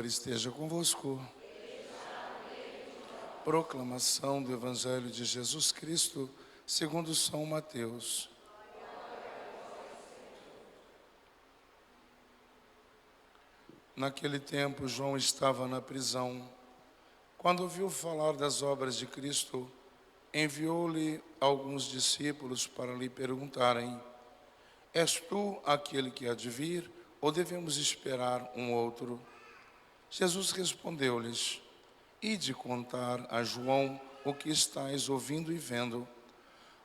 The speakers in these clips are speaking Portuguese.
esteja convosco. Proclamação do Evangelho de Jesus Cristo, segundo São Mateus. Naquele tempo, João estava na prisão. Quando ouviu falar das obras de Cristo, enviou-lhe alguns discípulos para lhe perguntarem: És tu aquele que há de vir, ou devemos esperar um outro? Jesus respondeu-lhes: Ide contar a João o que estáis ouvindo e vendo.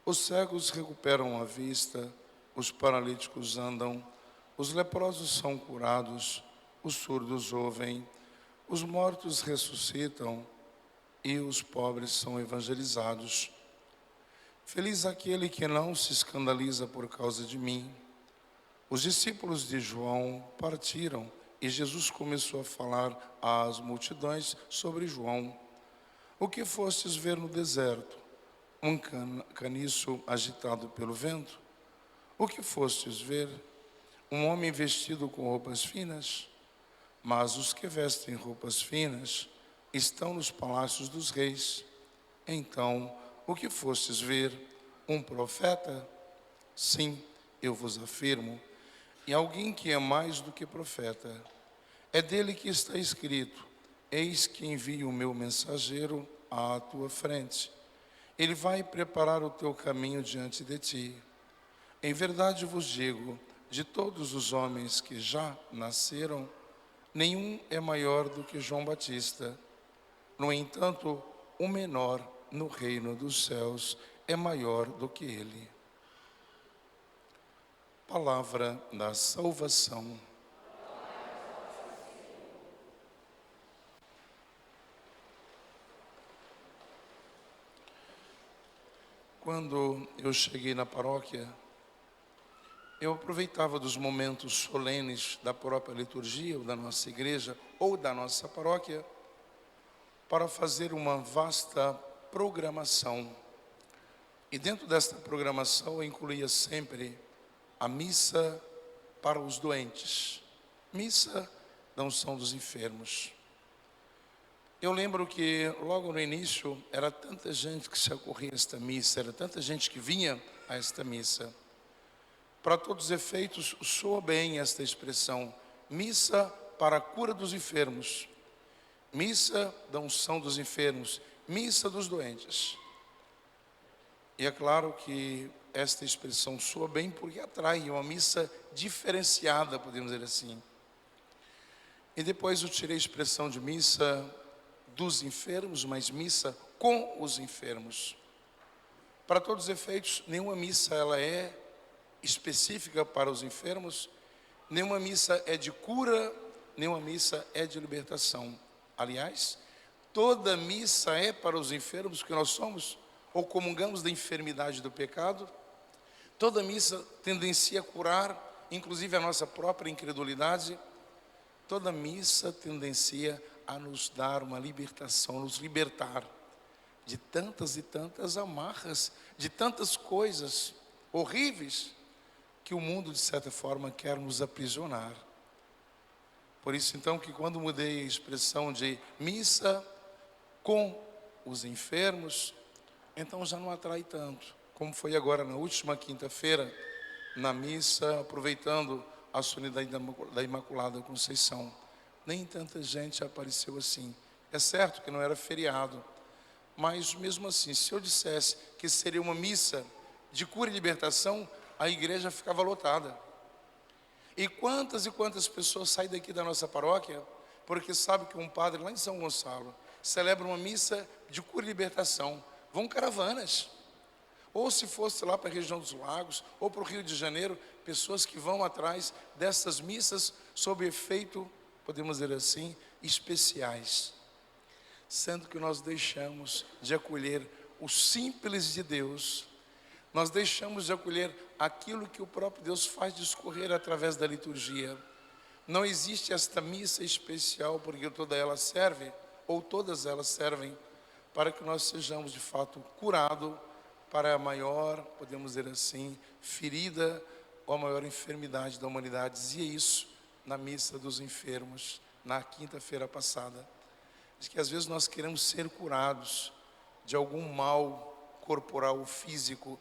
Os cegos recuperam a vista, os paralíticos andam, os leprosos são curados, os surdos ouvem, os mortos ressuscitam e os pobres são evangelizados. Feliz aquele que não se escandaliza por causa de mim. Os discípulos de João partiram e Jesus começou a falar às multidões sobre João. O que fostes ver no deserto? Um caniço agitado pelo vento? O que fostes ver? Um homem vestido com roupas finas? Mas os que vestem roupas finas estão nos palácios dos reis. Então, o que fostes ver? Um profeta? Sim, eu vos afirmo, e alguém que é mais do que profeta. É dele que está escrito: Eis que envio o meu mensageiro à tua frente. Ele vai preparar o teu caminho diante de ti. Em verdade vos digo, de todos os homens que já nasceram, nenhum é maior do que João Batista. No entanto, o menor no reino dos céus é maior do que ele. Palavra da salvação. Quando eu cheguei na paróquia, eu aproveitava dos momentos solenes da própria liturgia, ou da nossa igreja, ou da nossa paróquia, para fazer uma vasta programação. E dentro desta programação eu incluía sempre a missa para os doentes, missa da unção dos enfermos. Eu lembro que logo no início era tanta gente que se acorria a esta missa, era tanta gente que vinha a esta missa. Para todos os efeitos, soa bem esta expressão: missa para a cura dos enfermos, missa da unção dos enfermos, missa dos doentes. E é claro que esta expressão soa bem porque atrai, é uma missa diferenciada, podemos dizer assim. E depois eu tirei a expressão de missa dos enfermos, mas missa com os enfermos. Para todos os efeitos, nenhuma missa ela é específica para os enfermos, nenhuma missa é de cura, nenhuma missa é de libertação. Aliás, toda missa é para os enfermos, porque nós somos ou comungamos da enfermidade do pecado. Toda missa tendencia a curar, inclusive a nossa própria incredulidade. Toda missa tendencia a nos dar uma libertação, nos libertar de tantas e tantas amarras, de tantas coisas horríveis que o mundo, de certa forma, quer nos aprisionar. Por isso, então, que quando mudei a expressão de missa com os enfermos, então já não atrai tanto, como foi agora na última quinta-feira, na missa, aproveitando a solenidade da Imaculada Conceição. Nem tanta gente apareceu assim. É certo que não era feriado, mas mesmo assim, se eu dissesse que seria uma missa de cura e libertação, a igreja ficava lotada. E quantas pessoas saem daqui da nossa paróquia porque sabe que um padre lá em São Gonçalo celebra uma missa de cura e libertação. Vão caravanas. Ou se fosse lá para a região dos Lagos, ou para o Rio de Janeiro, pessoas que vão atrás dessas missas sob efeito, podemos dizer assim, especiais. Sendo que nós deixamos de acolher o simples de Deus, nós deixamos de acolher aquilo que o próprio Deus faz discorrer através da liturgia. Não existe esta missa especial porque toda ela serve, ou todas elas servem, para que nós sejamos de fato curados para a maior, podemos dizer assim, ferida ou a maior enfermidade da humanidade. Dizia isso na missa dos enfermos, na quinta-feira passada, de que às vezes nós queremos ser curados de algum mal corporal ou físico.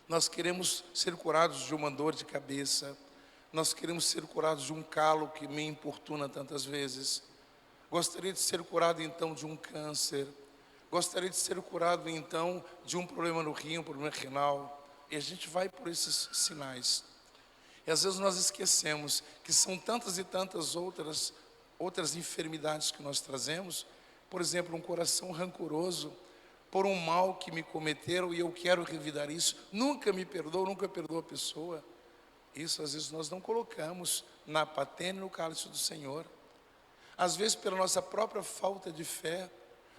Nós queremos ser curados de uma dor de cabeça. Nós queremos ser curados de um calo que me importuna tantas vezes. Gostaria de ser curado então de um câncer. Gostaria de ser curado então de um problema no rim, um problema renal. E a gente vai por esses sinais. E às vezes nós esquecemos que são tantas e tantas outras enfermidades que nós trazemos. Por exemplo, um coração rancoroso por um mal que me cometeram e eu quero revidar isso. Nunca me perdoou, nunca perdoou a pessoa. Isso às vezes nós não colocamos na patena e no cálice do Senhor. Às vezes pela nossa própria falta de fé,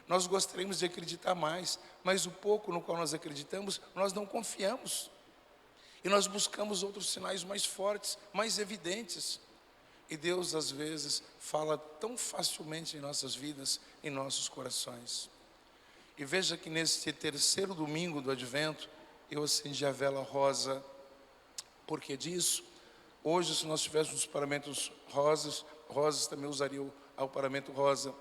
nós gostaríamos de acreditar mais, mas o pouco no qual nós acreditamos, nós não confiamos. E nós buscamos outros sinais mais fortes, mais evidentes. E Deus às vezes fala tão facilmente em nossas vidas, em nossos corações. E veja que nesse terceiro domingo do Advento, eu acendi a vela rosa. Por que disso? Hoje, se nós tivéssemos os paramentos rosas também usaria o paramento rosa.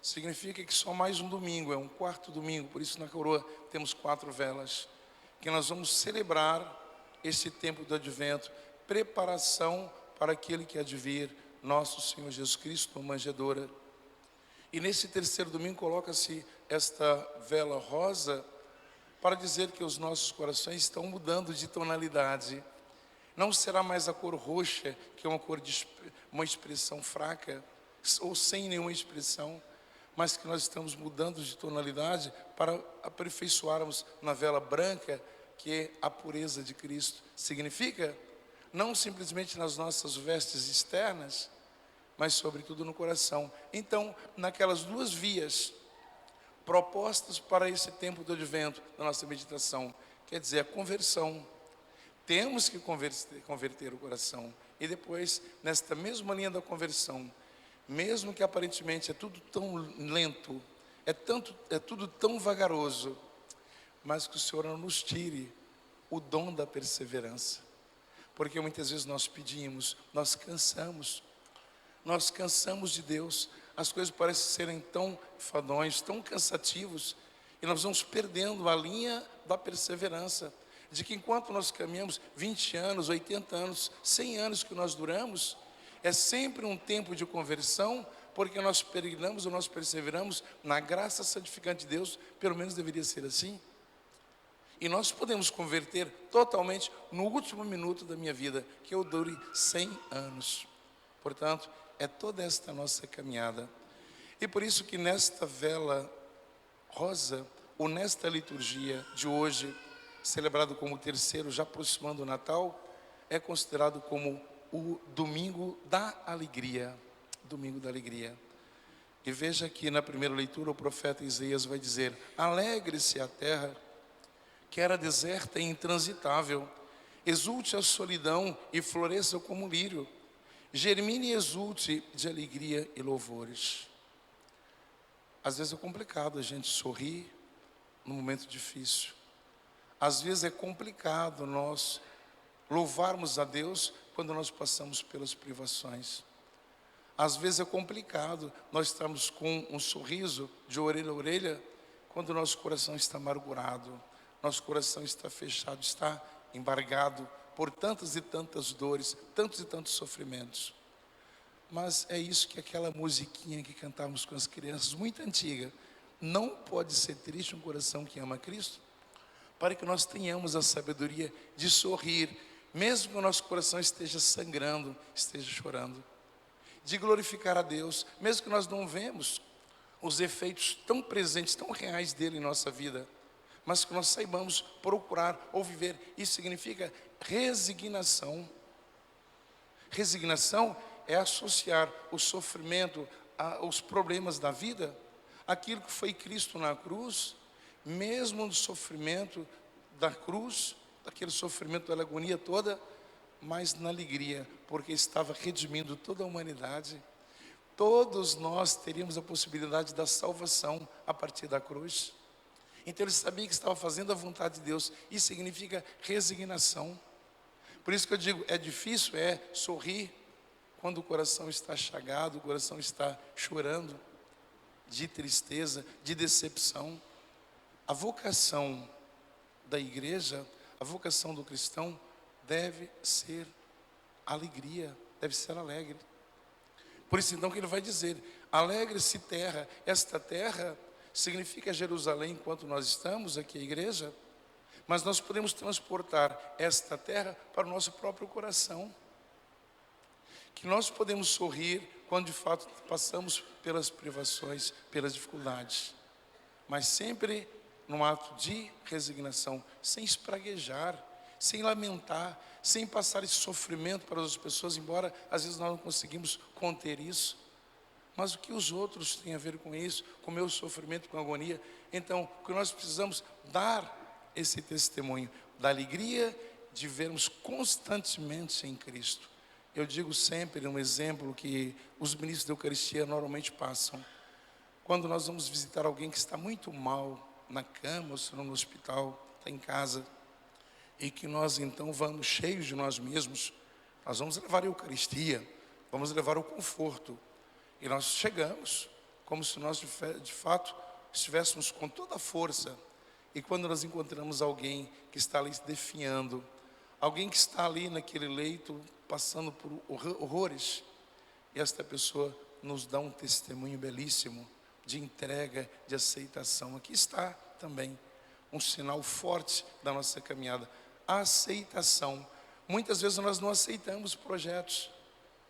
Significa que só mais um domingo, é um quarto domingo, por isso na coroa temos 4 velas, que nós vamos celebrar esse tempo do Advento, preparação para aquele que há de vir, nosso Senhor Jesus Cristo, na manjedoura. E nesse terceiro domingo coloca-se esta vela rosa para dizer que os nossos corações estão mudando de tonalidade. Não será mais a cor roxa, que é uma cor de uma expressão fraca, ou sem nenhuma expressão, mas que nós estamos mudando de tonalidade para aperfeiçoarmos na vela branca, que é a pureza de Cristo. Significa, não simplesmente nas nossas vestes externas, mas sobretudo no coração. Então, naquelas 2 vias propostas para esse tempo do Advento, da nossa meditação, quer dizer, a conversão. Temos que converter o coração. E depois, nesta mesma linha da conversão, mesmo que aparentemente é tudo tão lento, é tudo tão vagaroso, mas que o Senhor não nos tire o dom da perseverança. Porque muitas vezes nós pedimos, nós cansamos de Deus, as coisas parecem serem tão fadões, tão cansativos, e nós vamos perdendo a linha da perseverança, de que enquanto nós caminhamos 20 anos, 80 anos, 100 anos que nós duramos, é sempre um tempo de conversão, porque nós peregrinamos ou nós perseveramos na graça santificante de Deus, pelo menos deveria ser assim. E nós podemos converter totalmente no último minuto da minha vida, que eu dure 100 anos. Portanto, é toda esta nossa caminhada. E por isso que nesta vela rosa, ou nesta liturgia de hoje, celebrado como o terceiro, já aproximando o Natal, é considerado como o domingo da alegria. Domingo da alegria. E veja que na primeira leitura o profeta Isaías vai dizer: alegre-se a terra, que era deserta e intransitável, exulte a solidão e floresça como um lírio, germine e exulte de alegria e louvores. Às vezes é complicado a gente sorrir num momento difícil. Às vezes é complicado nós louvarmos a Deus quando nós passamos pelas privações. Às vezes é complicado nós estarmos com um sorriso de orelha a orelha quando nosso coração está amargurado, nosso coração está fechado, está embargado por tantas e tantas dores, tantos e tantos sofrimentos. Mas é isso que aquela musiquinha que cantávamos com as crianças, muito antiga, não pode ser triste um coração que ama Cristo, para que nós tenhamos a sabedoria de sorrir, mesmo que o nosso coração esteja sangrando, esteja chorando, de glorificar a Deus, mesmo que nós não vemos os efeitos tão presentes, tão reais dele em nossa vida, mas que nós saibamos procurar ou viver. Isso significa resignação. Resignação é associar o sofrimento aos problemas da vida, aquilo que foi Cristo na cruz, mesmo no sofrimento da cruz, aquele sofrimento da agonia toda, mas na alegria, porque estava redimindo toda a humanidade. Todos nós teríamos a possibilidade da salvação a partir da cruz. Então ele sabia que estava fazendo a vontade de Deus. Isso significa resignação. Por isso que eu digo, é difícil, sorrir. quando o coração está chagado, o coração está chorando, de tristeza, de decepção. A vocação da igreja, a vocação do cristão deve ser alegria, deve ser alegre. Por isso então que ele vai dizer: alegre-se terra. Esta terra significa Jerusalém enquanto nós estamos aqui, a igreja, mas nós podemos transportar esta terra para o nosso próprio coração. Que nós podemos sorrir quando de fato passamos pelas privações, pelas dificuldades, mas sempre num ato de resignação, sem espraguejar, sem lamentar, sem passar esse sofrimento para as pessoas, embora às vezes nós não conseguimos conter isso. Mas o que os outros têm a ver com isso, com o meu sofrimento, com a agonia? Então, o que nós precisamos dar esse testemunho da alegria de vermos constantemente em Cristo. Eu digo sempre um exemplo que os ministros da Eucaristia normalmente passam. Quando nós vamos visitar alguém que está muito mal, na cama, ou se não no hospital, está em casa, e que nós então vamos cheios de nós mesmos, nós vamos levar a Eucaristia, vamos levar o conforto. E nós chegamos como se nós de fato estivéssemos com toda a força. E quando nós encontramos alguém que está ali se definhando, alguém que está ali naquele leito passando por horrores, e esta pessoa nos dá um testemunho belíssimo de entrega, de aceitação. Aqui está também um sinal forte da nossa caminhada, a aceitação. Muitas vezes nós não aceitamos projetos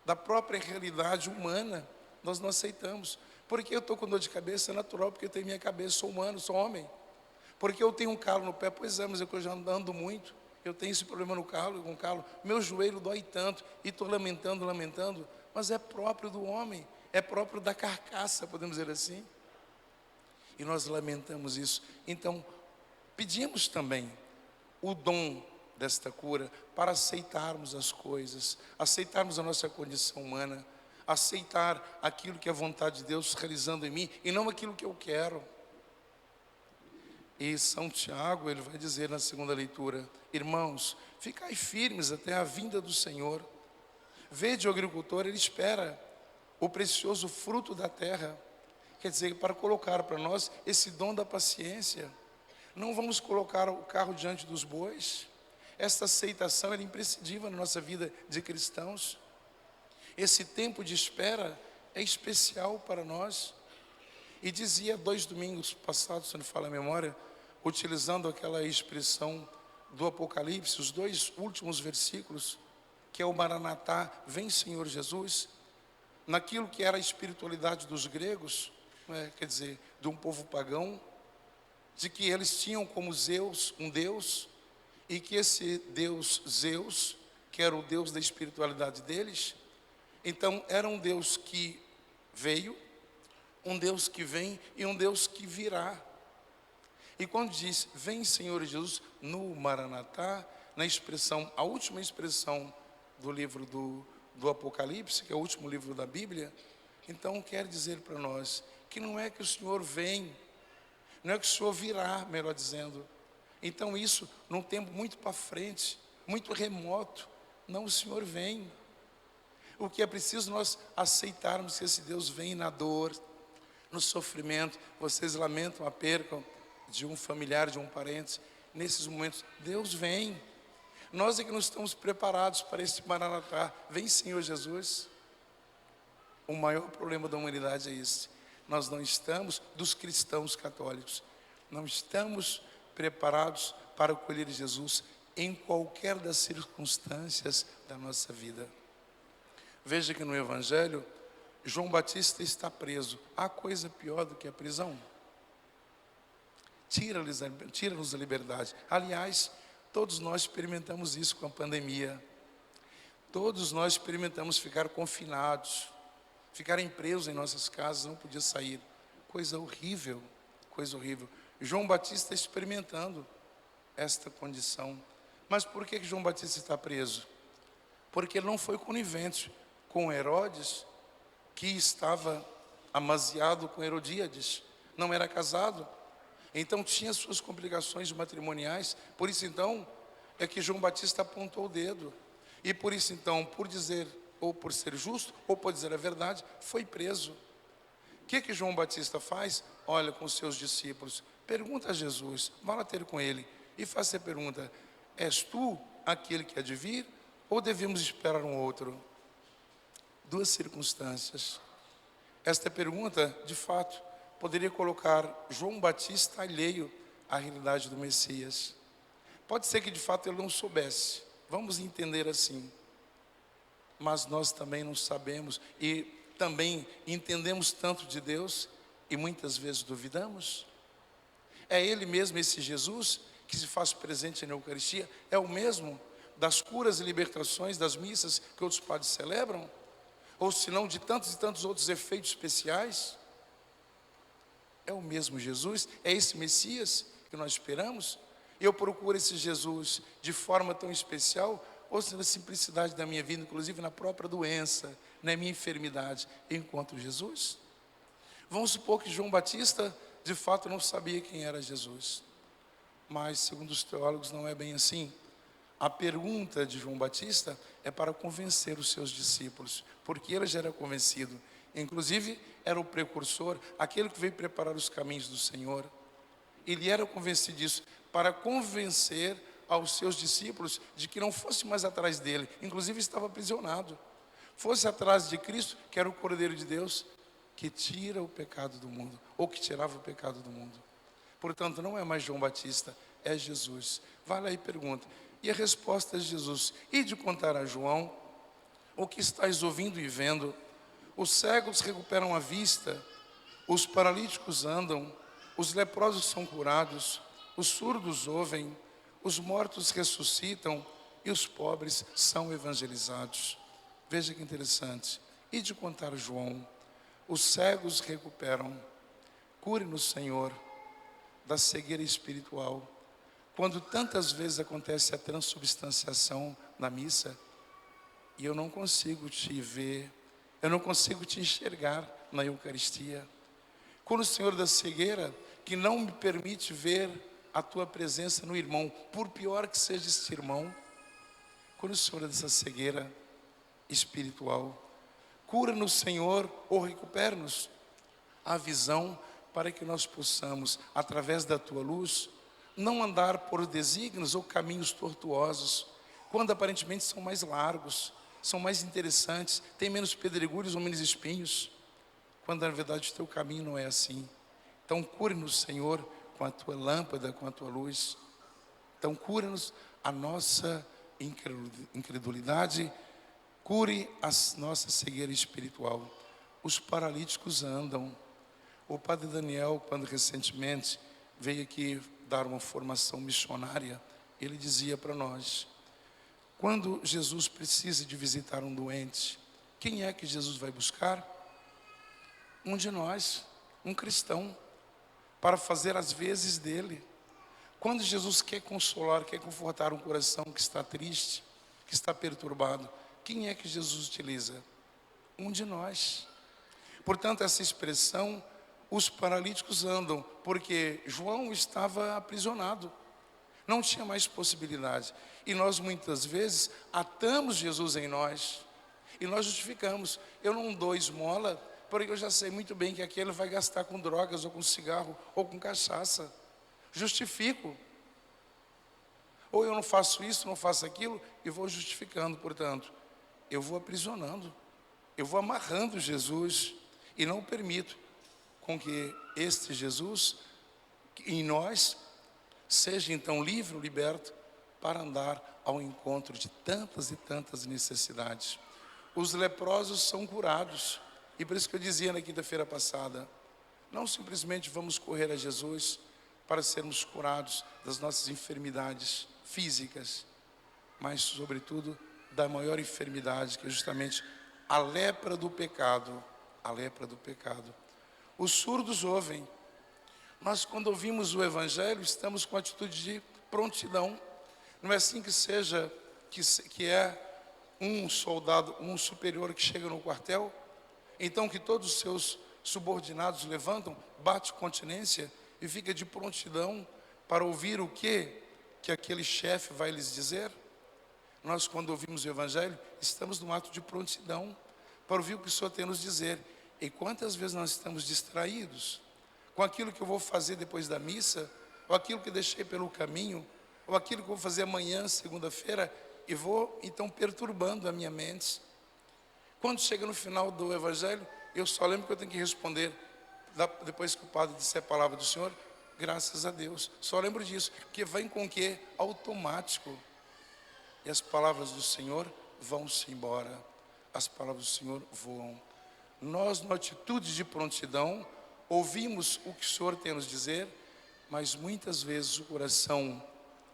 da própria realidade humana, nós não aceitamos. Porque eu estou com dor de cabeça, é natural, porque eu tenho minha cabeça, sou humano, sou homem. Porque eu tenho um calo no pé, pois é, mas eu já ando muito, eu tenho esse problema no calo, com calo, meu joelho dói tanto, e estou lamentando, mas é próprio do homem, é próprio da carcaça, podemos dizer assim. E nós lamentamos isso. Então, pedimos também o dom desta cura para aceitarmos as coisas, aceitarmos a nossa condição humana, aceitar aquilo que é a vontade de Deus realizando em mim e não aquilo que eu quero. E São Tiago, ele vai dizer na segunda leitura: irmãos, ficai firmes até a vinda do Senhor. Vede o agricultor, ele espera o precioso fruto da terra, quer dizer, para colocar para nós esse dom da paciência. Não vamos colocar o carro diante dos bois. Esta aceitação é imprescindível na nossa vida de cristãos. Esse tempo de espera é especial para nós. E dizia 2 domingos passados, se não me falha a memória, utilizando aquela expressão do Apocalipse, os 2 últimos versículos, que é o Maranatá, vem Senhor Jesus, naquilo que era a espiritualidade dos gregos, quer dizer, de um povo pagão, de que eles tinham como Zeus um Deus, e que esse Deus Zeus, que era o Deus da espiritualidade deles, então era um Deus que veio, um Deus que vem e um Deus que virá. E quando diz, vem Senhor Jesus, no Maranatá, na expressão, a última expressão do livro do Apocalipse, que é o último livro da Bíblia, então quer dizer para nós que não é que o Senhor vem, não é que o Senhor virá, melhor dizendo. Então isso, num tempo muito para frente, muito remoto, não, o Senhor vem. O que é preciso nós aceitarmos que esse Deus vem na dor, no sofrimento. Vocês lamentam a perca de um familiar, de um parente. Nesses momentos, Deus vem. Nós é que não estamos preparados para esse Maranatá. Vem Senhor Jesus. O maior problema da humanidade é esse. Nós não estamos, dos cristãos católicos, não estamos preparados para acolher Jesus em qualquer das circunstâncias da nossa vida. Veja que no Evangelho, João Batista está preso. Há coisa pior do que a prisão? Tira-nos a liberdade. Aliás, todos nós experimentamos isso com a pandemia. Todos nós experimentamos ficar confinados, ficarem presos em nossas casas, não podia sair. Coisa horrível, coisa horrível. João Batista está experimentando esta condição. Mas por que João Batista está preso? Porque ele não foi conivente com Herodes, que estava amaziado com Herodíades, não era casado, então tinha suas complicações matrimoniais. Por isso então é que João Batista apontou o dedo, e por isso então, por dizer ou por ser justo, ou por dizer a verdade, foi preso. O que João Batista faz? Olha com os seus discípulos, pergunta a Jesus, vá lá ter com ele e faça a pergunta: és tu aquele que há de vir, ou devemos esperar um outro? Duas circunstâncias. Esta pergunta, de fato, poderia colocar João Batista alheio à realidade do Messias. Pode ser que de fato ele não soubesse, vamos entender assim. Mas nós também não sabemos e também entendemos tanto de Deus e muitas vezes duvidamos. É Ele mesmo, esse Jesus, que se faz presente na Eucaristia, é o mesmo das curas e libertações das missas que outros padres celebram? Ou se não, de tantos e tantos outros efeitos especiais? É o mesmo Jesus? É esse Messias que nós esperamos? Eu procuro esse Jesus de forma tão especial, ou se na simplicidade da minha vida, inclusive na própria doença, na minha enfermidade, eu encontro Jesus? Vamos supor que João Batista, de fato, não sabia quem era Jesus. Mas, segundo os teólogos, não é bem assim. A pergunta de João Batista é para convencer os seus discípulos, porque ele já era convencido. Inclusive, era o precursor, aquele que veio preparar os caminhos do Senhor. Ele era convencido disso, para convencer aos seus discípulos de que não fosse mais atrás dele, inclusive estava aprisionado. Fosse atrás de Cristo, que era o Cordeiro de Deus, que tira o pecado do mundo, ou que tirava o pecado do mundo. Portanto, não é mais João Batista, é Jesus. Vai lá e pergunta. E a resposta de Jesus: e de contar a João o que estáis ouvindo e vendo. Os cegos recuperam a vista, os paralíticos andam, os leprosos são curados, os surdos ouvem, os mortos ressuscitam e os pobres são evangelizados. Veja que interessante. E de contar a João, os cegos recuperam. Cure-nos, Senhor, da cegueira espiritual. Quando tantas vezes acontece a transubstanciação na missa, e eu não consigo te ver, eu não consigo te enxergar na Eucaristia. Quando o Senhor da cegueira, que não me permite ver a tua presença no irmão, por pior que seja este irmão, quando o Senhor dessa cegueira espiritual, cura-nos, Senhor, ou recupera-nos a visão, para que nós possamos, através da tua luz, não andar por desígnios ou caminhos tortuosos, quando aparentemente são mais largos, são mais interessantes, tem menos pedregulhos ou menos espinhos, quando na verdade o teu caminho não é assim. Então cure-nos, Senhor, com a tua lâmpada, com a tua luz. Então cure-nos a nossa incredulidade, cure a nossa cegueira espiritual. Os paralíticos andam. O padre Daniel, quando recentemente veio aqui dar uma formação missionária, ele dizia para nós: quando Jesus precisa de visitar um doente, quem é que Jesus vai buscar? Um de nós, um cristão, para fazer as vezes dele. Quando Jesus quer consolar, quer confortar um coração que está triste, que está perturbado, quem é que Jesus utiliza? Um de nós. Portanto, essa expressão, os paralíticos andam, porque João estava aprisionado, não tinha mais possibilidade. E nós muitas vezes atamos Jesus em nós, e nós justificamos. Eu não dou esmola, porque eu já sei muito bem que aquele vai gastar com drogas, ou com cigarro, ou com cachaça. Justifico. Ou eu não faço isso, não faço aquilo, e vou justificando. Portanto, eu vou aprisionando, eu vou amarrando Jesus, e não permito com que este Jesus, em nós, seja então livre ou liberto, para andar ao encontro de tantas e tantas necessidades. Os leprosos são curados, e por isso que eu dizia na quinta-feira passada, não simplesmente vamos correr a Jesus para sermos curados das nossas enfermidades físicas, mas sobretudo da maior enfermidade, que é justamente a lepra do pecado. A lepra do pecado. Os surdos ouvem. Nós, quando ouvimos o Evangelho, estamos com atitude de prontidão. Não é assim que seja, que é um soldado, um superior que chega no quartel, então que todos os seus subordinados levantam, bate continência e fica de prontidão para ouvir o que aquele chefe vai lhes dizer? Nós, quando ouvimos o Evangelho, estamos num ato de prontidão para ouvir o que o Senhor tem a nos dizer. E quantas vezes nós estamos distraídos com aquilo que eu vou fazer depois da missa, ou aquilo que deixei pelo caminho, ou aquilo que eu vou fazer amanhã, segunda-feira, e vou então perturbando a minha mente. Quando chega no final do Evangelho, eu só lembro que eu tenho que responder, depois que o padre disser a palavra do Senhor, graças a Deus. Só lembro disso, que vem com o quê? Automático. E as palavras do Senhor vão-se embora. As palavras do Senhor voam. Nós, na atitude de prontidão, ouvimos o que o Senhor tem a nos dizer, mas muitas vezes o coração,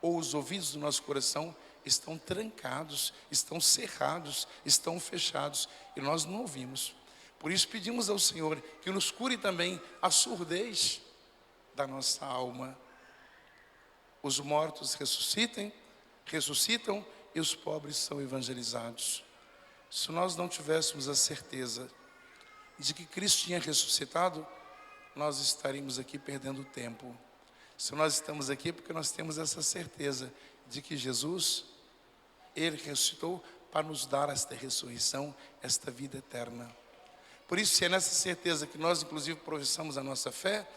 ou os ouvidos do nosso coração, estão trancados, estão cerrados, estão fechados, e nós não ouvimos. Por isso pedimos ao Senhor que nos cure também a surdez da nossa alma. Os mortos ressuscitam e os pobres são evangelizados. Se nós não tivéssemos a certeza de que Cristo tinha ressuscitado, nós estaríamos aqui perdendo tempo. Se nós estamos aqui é porque nós temos essa certeza de que Jesus, Ele ressuscitou para nos dar esta ressurreição, esta vida eterna. Por isso, se é nessa certeza que nós, inclusive, professamos a nossa fé,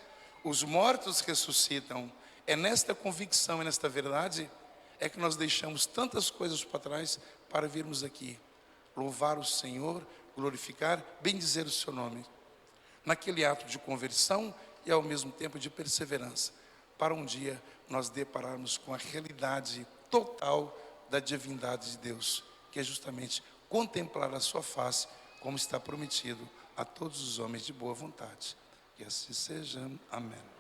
os mortos ressuscitam. É nesta convicção e nesta verdade é que nós deixamos tantas coisas para trás para virmos aqui, louvar o Senhor, glorificar, bendizer o seu nome, naquele ato de conversão e ao mesmo tempo de perseverança, para um dia nós depararmos com a realidade total da divindade de Deus, que é justamente contemplar a sua face, como está prometido a todos os homens de boa vontade. Que assim seja. Amém.